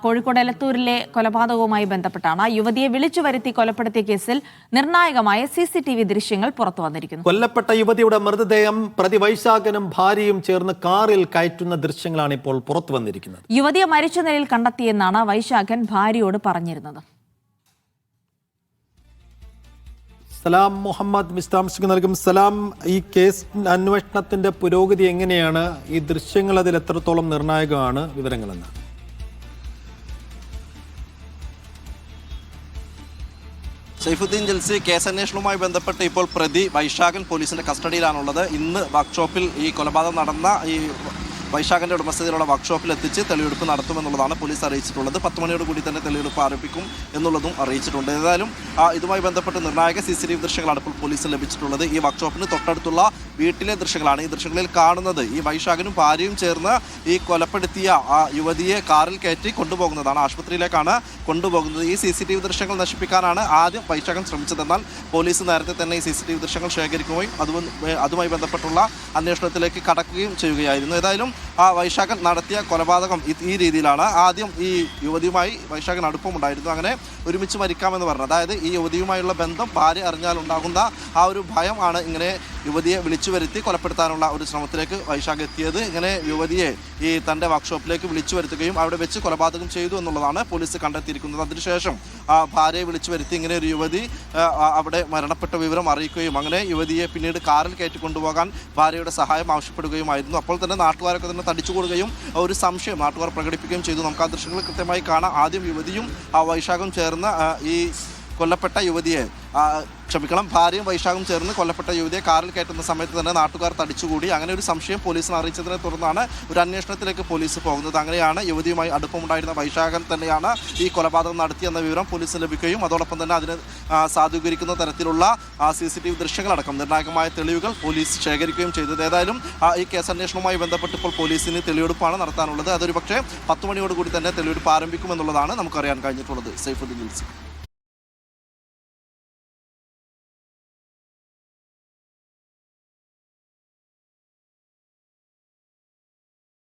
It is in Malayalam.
കോഴിക്കോട് എലത്തൂരിലെ കൊലപാതകവുമായി ബന്ധപ്പെട്ടാണ് യുവതിയെ വിളിച്ചു വരുത്തി കൊലപ്പെടുത്തിയ കേസിൽ നിർണായകമായ CCTV ദൃശ്യങ്ങൾ പുറത്തു വന്നിരിക്കുന്നു. കൊല്ലപ്പെട്ട യുവതിയുടെ മൃതദേഹം പ്രതി വൈശാഖനും ഭാര്യയും ചേർന്ന് കാറിൽ കയറ്റുന്ന ദൃശ്യങ്ങളാണ് ഇപ്പോൾ പുറത്തു വന്നിരിക്കുന്നത്. യുവതിയെ മരിച്ച നിലയിൽ കണ്ടെത്തിയെന്നാണ് വൈശാഖൻ ഭാര്യയോട് പറഞ്ഞിരുന്നത്. സലാം മുഹമ്മദ് വിശദാംശങ്ങൾ നൽകും. സലാം, ഈ കേസ് അന്വേഷണത്തിന്റെ പുരോഗതി എങ്ങനെയാണ്? ഈ ദൃശ്യങ്ങൾ അതിൽ എത്രത്തോളം നിർണായകമാണ്? വിവരങ്ങളെന്ന്. സൈഫുദ്ദീൻ ജൽസി, കേസ് അന്വേഷണവുമായി ബന്ധപ്പെട്ട് ഇപ്പോൾ പ്രതി വൈശാഖൻ പോലീസിന്റെ കസ്റ്റഡിയിലാണുള്ളത്. ഇന്ന് വർക്ക്ഷോപ്പിൽ ഈ കൊലപാതകം നടന്ന ഈ വൈശാഖന്റെ ഉടമസ്ഥതയിലുള്ള വർക്ക്ഷോപ്പിൽ എത്തിച്ച് തെളിവെടുപ്പ് നടത്തുമെന്നുള്ളതാണ് പോലീസ് അറിയിച്ചിട്ടുള്ളത്. 10 മണിയോട് കൂടി തന്നെ തെളിവെടുപ്പ് ആരംഭിക്കും എന്നുള്ളതും അറിയിച്ചിട്ടുണ്ട്. ഏതായാലും ഇതുമായി ബന്ധപ്പെട്ട് നിർണായക CCTV ദൃശ്യങ്ങളാണ് ഇപ്പോൾ പോലീസിന് ലഭിച്ചിട്ടുള്ളത്. ഈ വർക്ക്ഷോപ്പിന് തൊട്ടടുത്തുള്ള വീട്ടിലെ ദൃശ്യങ്ങളാണ്. ഈ ദൃശ്യങ്ങളിൽ കാണുന്നത് ഈ വൈശാഖനും ഭാര്യയും ചേർന്ന് ഈ കൊലപ്പെടുത്തിയ യുവതിയെ കാറിൽ കയറ്റി കൊണ്ടുപോകുന്നതാണ്. ആശുപത്രിയിലേക്കാണ് കൊണ്ടുപോകുന്നത്. ഈ CCTV ദൃശ്യങ്ങൾ നശിപ്പിക്കാനാണ് ആദ്യം വൈശാഖൻ ശ്രമിച്ചതെന്നാൽ പോലീസ് നേരത്തെ തന്നെ ഈ CCTV ദൃശ്യങ്ങൾ ശേഖരിക്കുകയും അതുമായി ബന്ധപ്പെട്ടുള്ള അന്വേഷണത്തിലേക്ക് കടക്കുകയും ചെയ്യുകയായിരുന്നു. ഏതായാലും വൈശാഖൻ നടത്തിയ കൊലപാതകം ഈ രീതിയിലാണ്. ആദ്യം ഈ യുവതിയുമായി വൈശാഖൻ അടുപ്പമുണ്ടായിരുന്നു. അങ്ങനെ ഒരുമിച്ച് മരിക്കാമെന്ന് പറഞ്ഞു. അതായത് ഈ യുവതിയുമായുള്ള ബന്ധം ഭാര്യ അറിഞ്ഞാൽ ഉണ്ടാകുന്ന ആ ഒരു ഭയം ആണ് ഇങ്ങനെ യുവതിയെ വിളിച്ചു വരുത്തി കൊലപ്പെടുത്താനുള്ള ഒരു ശ്രമത്തിലേക്ക് വൈശാഖ് എത്തിയത്. ഇങ്ങനെ യുവതിയെ ഈ തൻ്റെ വർക്ക്ഷോപ്പിലേക്ക് വിളിച്ചു വരുത്തുകയും അവിടെ വെച്ച് കൊലപാതകം ചെയ്തു എന്നുള്ളതാണ് പോലീസ് കണ്ടെത്തിയിരിക്കുന്നത്. അതിനുശേഷം ഭാര്യയെ വിളിച്ചു വരുത്തി ഇങ്ങനെ ഒരു യുവതി അവിടെ മരണപ്പെട്ട വിവരം അറിയിക്കുകയും അങ്ങനെ യുവതിയെ പിന്നീട് കാറിൽ കയറ്റി കൊണ്ടുപോകാൻ ഭാര്യയുടെ സഹായം ആവശ്യപ്പെടുകയുമായിരുന്നു. അപ്പോൾ തന്നെ നാട്ടുകാരൊക്കെ തന്നെ തടിച്ചുകൂടുകയും ഒരു സംശയം നാട്ടുകാർ പ്രകടിപ്പിക്കുകയും ചെയ്തു. നമുക്ക് ആ ദൃശ്യങ്ങൾ കൃത്യമായി കാണാം. ആദ്യം യുവതിയും വൈശാഖും ചേർന്ന് ഈ കൊല്ലപ്പെട്ട യുവതിയെ ഭാര്യയും വൈശാഖും ചേർന്ന് കൊല്ലപ്പെട്ട യുവതിയെ കാറിൽ കയറ്റുന്ന സമയത്ത് തന്നെ നാട്ടുകാർ തടിച്ചുകൂടി. അങ്ങനെ ഒരു സംശയം പോലീസിനെ അറിയിച്ചതിനെ തുടർന്നാണ് ഒരു അന്വേഷണത്തിലേക്ക് പോലീസ് പോകുന്നത്. അങ്ങനെയാണ് യുവതിയുമായി അടുപ്പമുണ്ടായിരുന്ന വൈശാഖൻ തന്നെയാണ് ഈ കൊലപാതകം നടത്തിയെന്ന വിവരം പോലീസിന് ലഭിക്കുകയും അതോടൊപ്പം തന്നെ അതിനെ സാധൂകരിക്കുന്ന തരത്തിലുള്ള CCTV ദൃശ്യങ്ങളടക്കം നിർണായകമായ തെളിവുകൾ പോലീസ് ശേഖരിക്കുകയും ചെയ്തത്. ഏതായാലും ഈ കേസ് അന്വേഷണവുമായി ബന്ധപ്പെട്ട് ഇപ്പോൾ പോലീസിന് തെളിവെടുപ്പാണ് നടത്താനുള്ളത്. അതൊരു പക്ഷേ 10 മണിയോടുകൂടി തന്നെ തെളിവെടുപ്പ് ആരംഭിക്കുമെന്നുള്ളതാണ് നമുക്കറിയാൻ കഴിഞ്ഞിട്ടുള്ളത്. സൈഫുദ്ദീൻ ജൽസി.